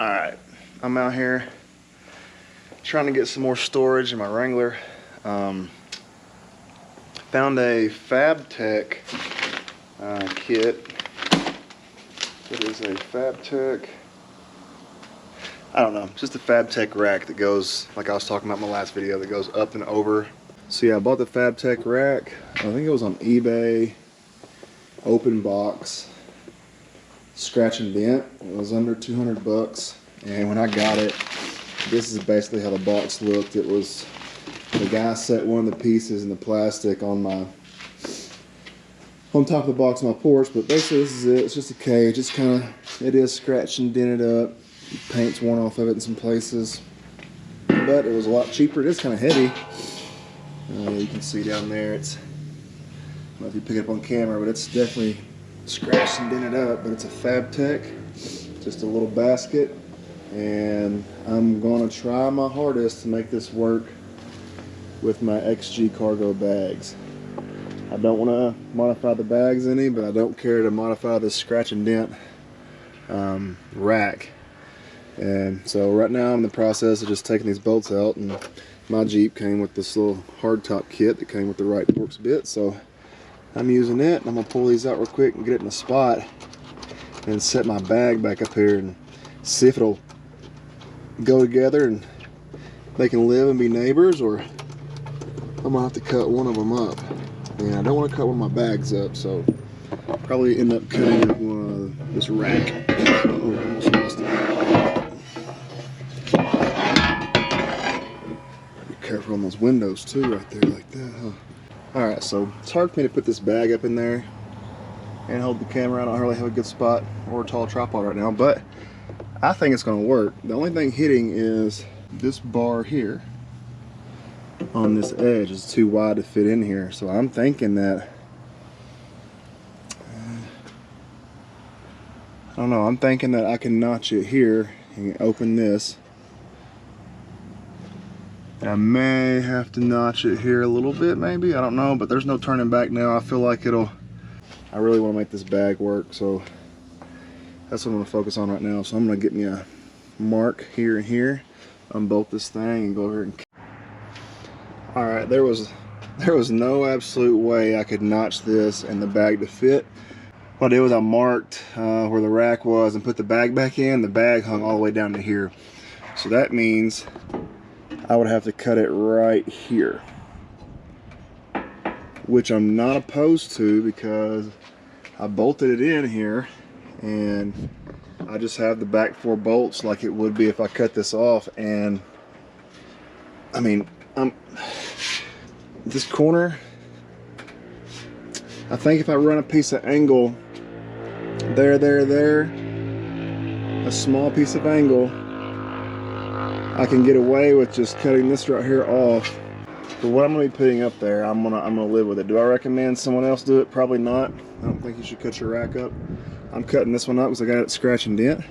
Alright, I'm out here trying to get some more storage in my Wrangler. Found a Fabtech kit. It is a Fabtech, I don't know, just a Fabtech rack that goes, like I was talking about in my last video, that goes up and over. So yeah, I bought the Fabtech rack. I think it was on eBay, open box, scratch and dent. It was under 200 bucks. And when I got it, this is basically how the box looked. It was, the guy set one of the pieces in the plastic on top of the box on my porch, but basically this is it. It's just a cage. It's kind of, it is scratched and dented up. Paint's worn off of it in some places, but it was a lot cheaper. It is kind of heavy. You can see down there, it's, I don't know if you pick it up on camera, but it's definitely scratched and dented up, but it's a Fabtech, just a little basket, and I'm going to try my hardest to make this work with my XG cargo bags. I don't want to modify the bags any, but I don't care to modify this scratch and dent rack. And so right now I'm in the process of just taking these bolts out, and my Jeep came with this little hardtop kit that came with the right Torx bit, so I'm using it, and I'm going to pull these out real quick and get it in a spot and set my bag back up here and see if it'll go together and they can live and be neighbors, or I'm going to have to cut one of them up. And I don't want to cut one of my bags up, so I'll probably end up cutting this rack. Oh, I almost lost it. Be careful on those windows too, right there, like that, huh? Alright, so it's hard for me to put this bag up in there and hold the camera. I don't really have a good spot or a tall tripod right now, but I think it's going to work. The only thing hitting is this bar here on this edge is too wide to fit in here. So I'm thinking that, I don't know, I'm thinking that I can notch it here and open this. I may have to notch it here a little bit, maybe, I don't know, but there's no turning back now. I feel like I really want to make this bag work, so that's what I'm going to focus on right now. So I'm going to get me a mark here and here, unbolt this thing, and go over and... Alright, there was no absolute way I could notch this and the bag to fit. What I did was I marked where the rack was and put the bag back in. The bag hung all the way down to here. So that means I would have to cut it right here, which I'm not opposed to because I bolted it in here and I just have the back 4 bolts like it would be if I cut this off. And I mean, this corner, I think if I run a piece of angle there, a small piece of angle, I can get away with just cutting this right here off. But what I'm going to be putting up there, I'm gonna live with it. Do I recommend someone else do it? Probably not. I don't think you should cut your rack up. I'm cutting this one up because I got it scratch and dent,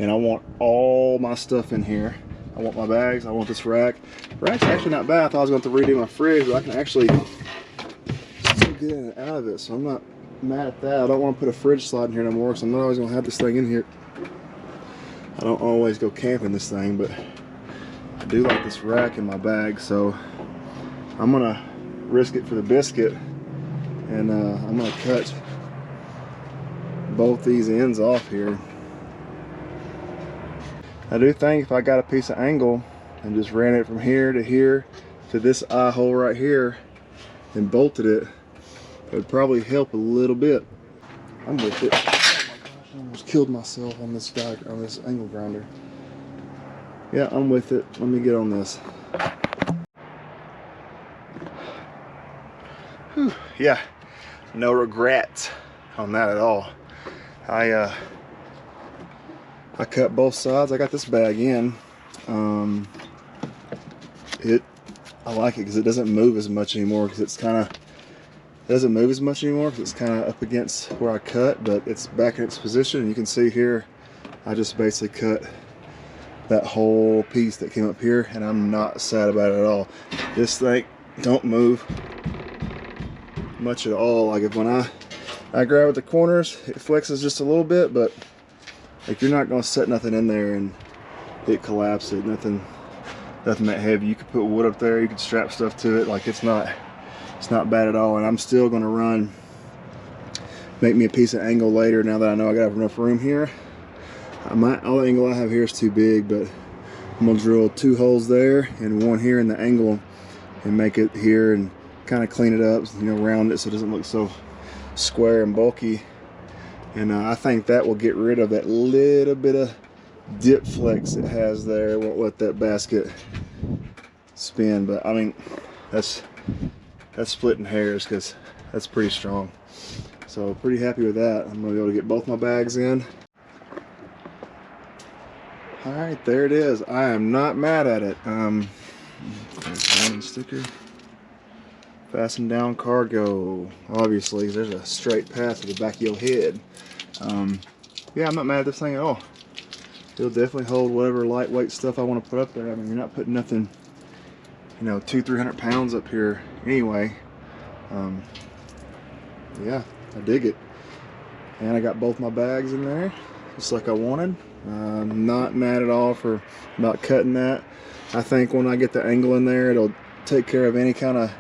and I want all my stuff in here. I want my bags, I want this rack. The rack's actually not bad. I thought I was going to have to redo my fridge, but I can actually still get in and out of it, so I'm not mad at that. I don't want to put a fridge slide in here no more, so I'm not always going to have this thing in here. I don't always go camping this thing, but I do like this rack in my bag, so I'm going to risk it for the biscuit, and I'm going to cut both these ends off here. I do think if I got a piece of angle and just ran it from here to this eye hole right here and bolted it, it would probably help a little bit. I'm with it. Oh my gosh, I almost killed myself on this angle grinder. Yeah, I'm with it. Let me get on this. Whew. Yeah, no regrets on that at all. I cut both sides. I got this bag in. I like it because it doesn't move as much anymore, because it's kind of, up against where I cut, but it's back in its position. And you can see here, I just basically cut that whole piece that came up here, and I'm not sad about it at all. This thing don't move much at all. Like when I grab at the corners, it flexes just a little bit, but Like, you're not gonna set nothing in there and it collapses. Nothing that heavy. You could put wood up there, you could strap stuff to it. Like, it's not bad at all. And I'm still gonna make me a piece of angle later now that I know I got enough room here. All the angle I have here is too big, but I'm gonna drill 2 holes there and 1 here in the angle and make it here and kind of clean it up, you know, round it so it doesn't look so square and bulky. And I think that will get rid of that little bit of dip flex it has there. It won't let that basket spin, but I mean, that's splitting hairs because that's pretty strong. So pretty happy with that. I'm gonna be able to get both my bags in. All right, there it is. I am not mad at it. Sticker. Fasten down cargo. Obviously, there's a straight path to the back of your head. Yeah, I'm not mad at this thing at all. It'll definitely hold whatever lightweight stuff I want to put up there. I mean, you're not putting nothing, you know, 200-300 pounds up here anyway. Yeah, I dig it. And I got both my bags in there, just like I wanted. Not mad at all about cutting that. I think when I get the angle in there, it'll take care of any kind of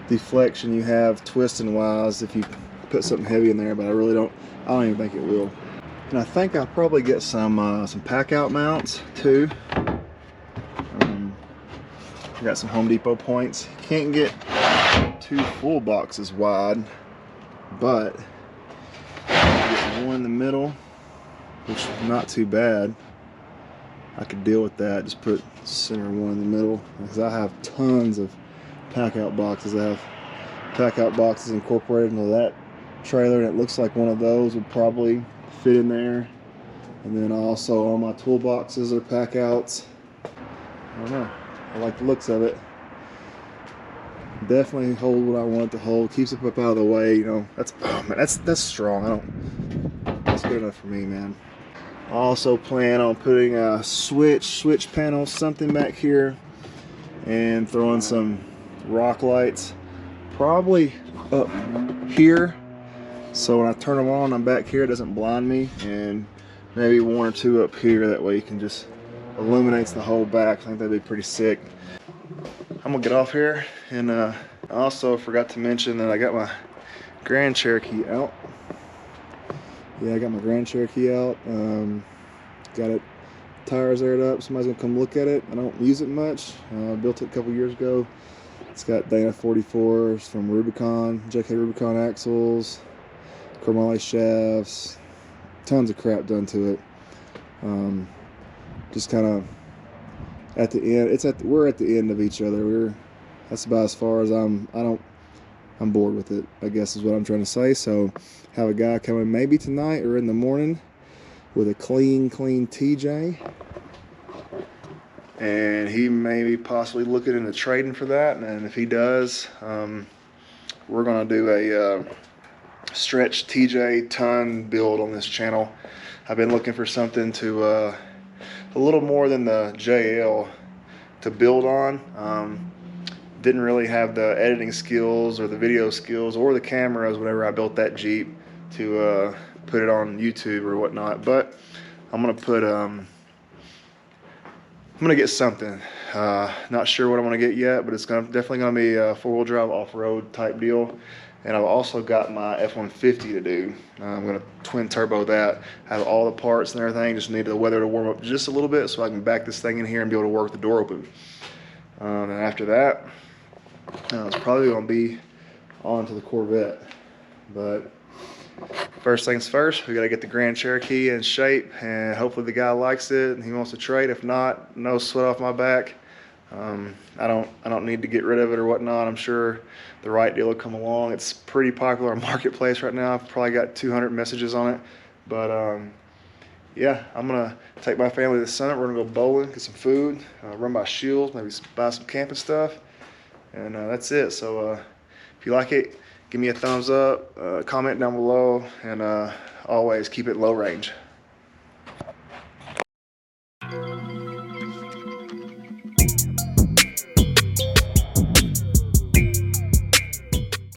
deflection you have twisting wise if you put something heavy in there, but I don't even think it will. And I think I'll probably get some pack out mounts too. I got some Home Depot points. Can't get 2 full boxes wide, but get 1 in the middle, which is not too bad. I could deal with that. Just put center 1 in the middle, because I have tons of pack out boxes. I have pack out boxes incorporated into that trailer, and it looks like one of those would probably fit in there. And then also all my toolboxes are pack outs. I don't know, I like the looks of it. Definitely hold what I want it to hold, keeps it up out of the way, you know. That's strong. That's good enough for me, man. I also plan on putting a switch panel, something back here, and throwing some rock lights probably up here, so when I turn them on, I'm back here, it doesn't blind me, and maybe 1 or 2 up here. That way you can just illuminates the whole back. I think that'd be pretty sick. I'm gonna get off here, and I also forgot to mention that I got my Grand Cherokee out. Yeah, I got my Grand Cherokee out. Got it, tires aired up. Somebody's gonna come look at it. I don't use it much. I built it a couple years ago. It's got Dana 44s from Rubicon, JK Rubicon axles, chromoly shafts, tons of crap done to it. Just kind of at the end. We're at the end of each other. That's about as far as I'm bored with it, I guess is what I'm trying to say. So have a guy coming maybe tonight or in the morning with a clean TJ, and he may be possibly looking into trading for that. And if he does, we're gonna do a stretch TJ ton build on this channel. I've been looking for something to a little more than the JL to build on. Didn't really have the editing skills or the video skills or the cameras whenever I built that Jeep to put it on YouTube or whatnot, but I'm gonna get something. Not sure what I'm gonna get yet, but it's definitely gonna be a 4-wheel drive off-road type deal. And I've also got my F-150 to do. I'm gonna twin turbo that. Have all the parts and everything. Just need the weather to warm up just a little bit so I can back this thing in here and be able to work the door open. And after that, it's probably gonna be on to the Corvette. But first things first, we gotta get the Grand Cherokee in shape, and hopefully the guy likes it and he wants to trade. If not, no sweat off my back. I don't need to get rid of it or whatnot. I'm sure the right deal will come along. It's pretty popular on Marketplace right now. I've probably got 200 messages on it. But yeah, I'm gonna take my family this summer. We're gonna go bowling, get some food, run by Shields, maybe buy some camping stuff, and that's it. So if you like it, give me a thumbs up, comment down below, and always keep it low range.